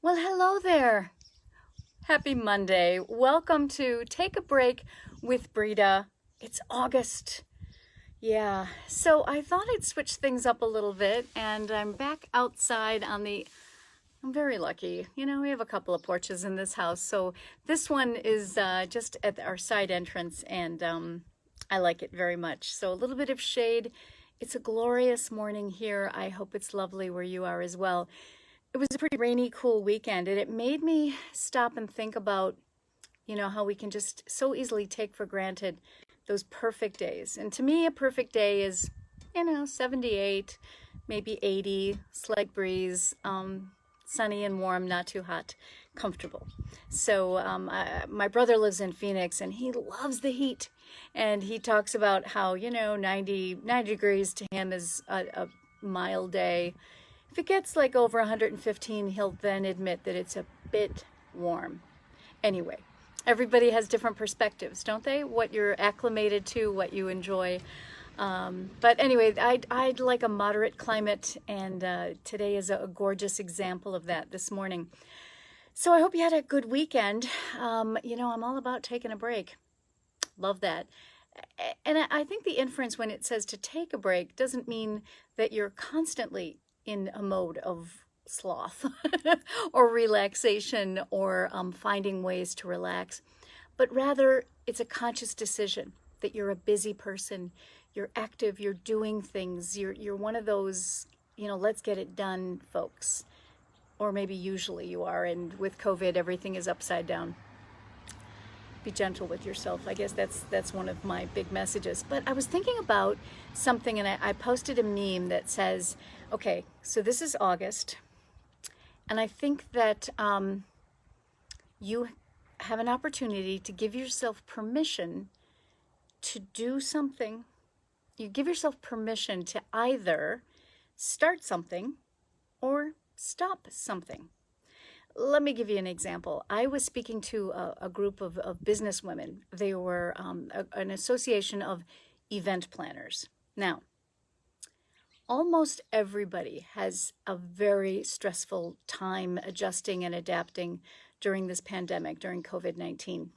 Well, hello there. Happy Monday. Welcome to Take a Break with Breeda. It's August. Yeah, so I thought I'd switch things up a little bit, and I'm back outside on the. I'm very lucky. We have a couple of porches in this house, so this one is just at our side entrance, and I like it very much. So a little bit of shade. It's a glorious morning here. I hope it's lovely where you are as well. It was a pretty rainy, cool weekend, and it made me stop and think about, how we can just so easily take for granted those perfect days. And to me, a perfect day is, 78, maybe 80, slight breeze, sunny and warm, not too hot, comfortable. So my brother lives in Phoenix, and he loves the heat. And he talks about how, 90 degrees to him is a mild day. If it gets like over 115, he'll then admit that it's a bit warm. Anyway, everybody has different perspectives, don't they? What you're acclimated to, what you enjoy. But anyway, I'd like a moderate climate, and today is a gorgeous example of that this morning. So I hope you had a good weekend. I'm all about taking a break. Love that. And I think the inference when it says to take a break doesn't mean that you're constantly in a mode of sloth or relaxation or finding ways to relax, but rather it's a conscious decision that you're a busy person, you're active, you're doing things, you're one of those, let's get it done folks. Or maybe usually you are, and with COVID, everything is upside down. Be gentle with yourself. I guess that's one of my big messages. But I was thinking about something, and I posted a meme that says, okay, so this is August, and I think that you have an opportunity to give yourself permission to do something. You give yourself permission to either start something or stop something. Let me give you an example. I was speaking to a group of business women. They were an association of event planners. Now, almost everybody has a very stressful time adjusting and adapting during this pandemic, during COVID-19.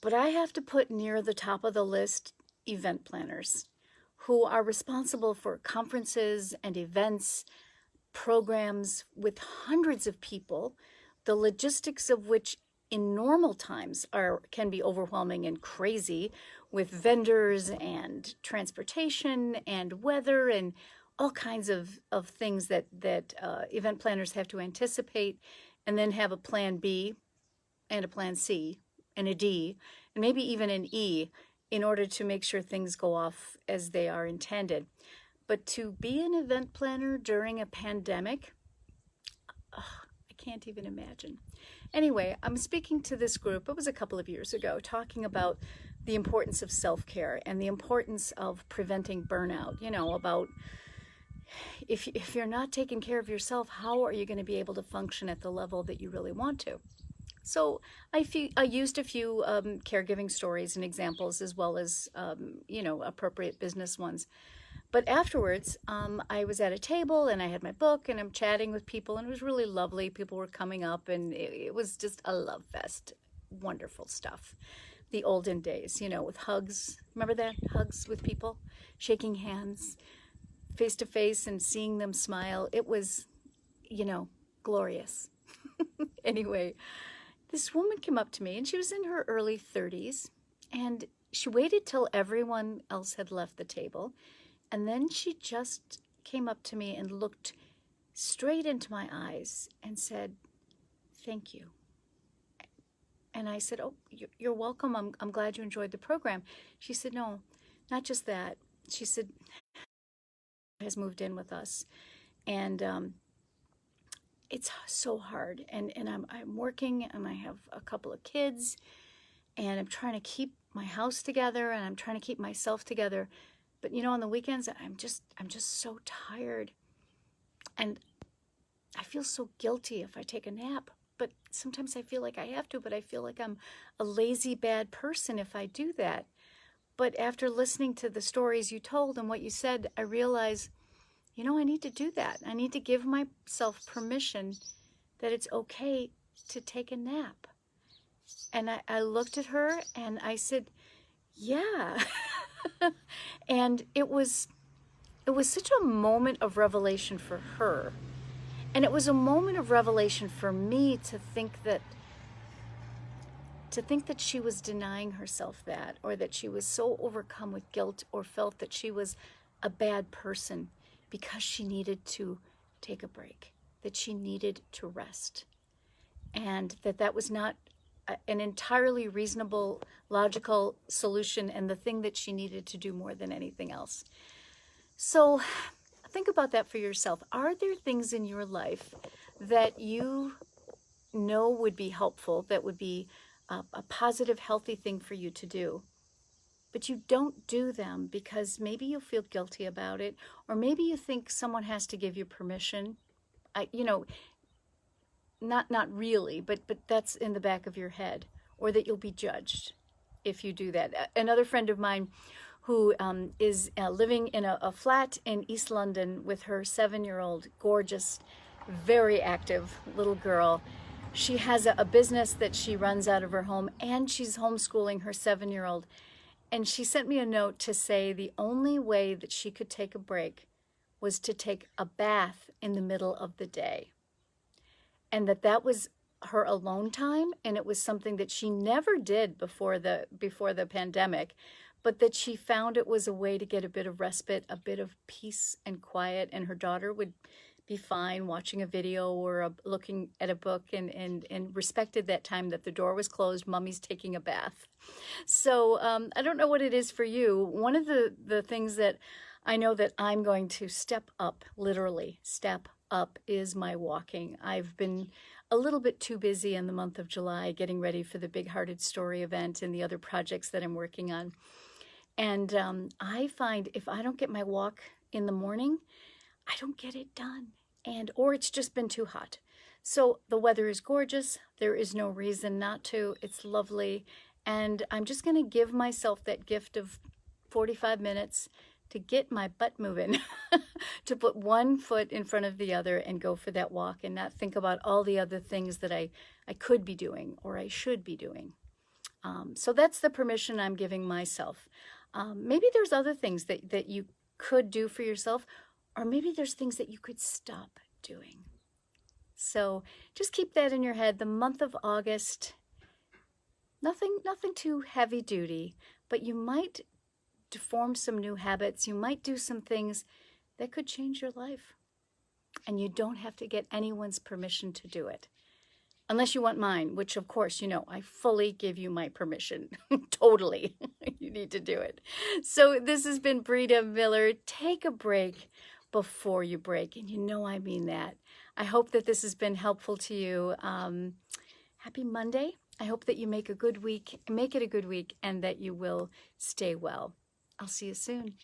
But I have to put near the top of the list event planners who are responsible for conferences and events, programs with hundreds of people, the logistics of which in normal times can be overwhelming and crazy, with vendors and transportation and weather and all kinds of things that event planners have to anticipate, and then have a plan B and a plan C and a D and maybe even an E in order to make sure things go off as they are intended. But to be an event planner during a pandemic, I can't even imagine. Anyway, I'm speaking to this group, it was a couple of years ago, talking about the importance of self-care and the importance of preventing burnout. About if you're not taking care of yourself, how are you going to be able to function at the level that you really want to? So I used a few caregiving stories and examples, as well as, appropriate business ones. But afterwards, I was at a table and I had my book and I'm chatting with people, and it was really lovely. People were coming up, and it was just a love fest. Wonderful stuff. The olden days, with hugs. Remember that? Hugs with people, shaking hands, face to face, and seeing them smile. It was, glorious. Anyway, this woman came up to me, and she was in her early 30s, and she waited till everyone else had left the table. And then she just came up to me and looked straight into my eyes and said, "Thank you." And I said, "Oh, you're welcome. I'm glad you enjoyed the program." She said, "No, not just that." She said, "Has moved in with us, and it's so hard. And I'm working, and I have a couple of kids, and I'm trying to keep my house together, and I'm trying to keep myself together. But on the weekends, I'm just so tired, and I feel so guilty if I take a nap. But sometimes I feel like I have to, but I feel like I'm a lazy, bad person if I do that. But after listening to the stories you told and what you said, I realize, I need to do that. I need to give myself permission that it's okay to take a nap. And I looked at her and I said, yeah. And it was such a moment of revelation for her. And it was a moment of revelation for me to think that she was denying herself that, or that she was so overcome with guilt or felt that she was a bad person because she needed to take a break, that she needed to rest, and that was not an entirely reasonable, logical solution, and the thing that she needed to do more than anything else. So think about that for yourself. Are there things in your life that you know would be helpful, that would be a positive, healthy thing for you to do, but you don't do them because maybe you feel guilty about it, or maybe you think someone has to give you permission? Not really, but that's in the back of your head, or that you'll be judged if you do that. Another friend of mine who is living in a flat in East London with her 7-year-old, gorgeous, very active little girl. She has a business that she runs out of her home, and she's homeschooling her 7-year-old. And she sent me a note to say the only way that she could take a break was to take a bath in the middle of the day. And that was her alone time, and it was something that she never did before the pandemic, but that she found it was a way to get a bit of respite, a bit of peace and quiet, and her daughter would be fine watching a video or looking at a book, and respected that time that the door was closed, mommy's taking a bath. So I don't know what it is for you. One of the things that I know that I'm going to step up, literally step up, is my walking. I've been a little bit too busy in the month of July getting ready for the Big Hearted Story event and the other projects that I'm working on. And I find if I don't get my walk in the morning, I don't get it done. Or it's just been too hot. So the weather is gorgeous. There is no reason not to. It's lovely. And I'm just going to give myself that gift of 45 minutes to get my butt moving, to put one foot in front of the other and go for that walk, and not think about all the other things that I could be doing or I should be doing. So that's the permission I'm giving myself. Maybe there's other things that you could do for yourself, or maybe there's things that you could stop doing. So just keep that in your head. The month of August, nothing too heavy duty, but you might form some new habits. You might do some things that could change your life. And you don't have to get anyone's permission to do it. Unless you want mine, which of course, I fully give you my permission. Totally. You need to do it. So this has been Breeda Miller. Take a break before you break. And I mean that. I hope that this has been helpful to you. Happy Monday. I hope that you make it a good week, and that you will stay well. I'll see you soon.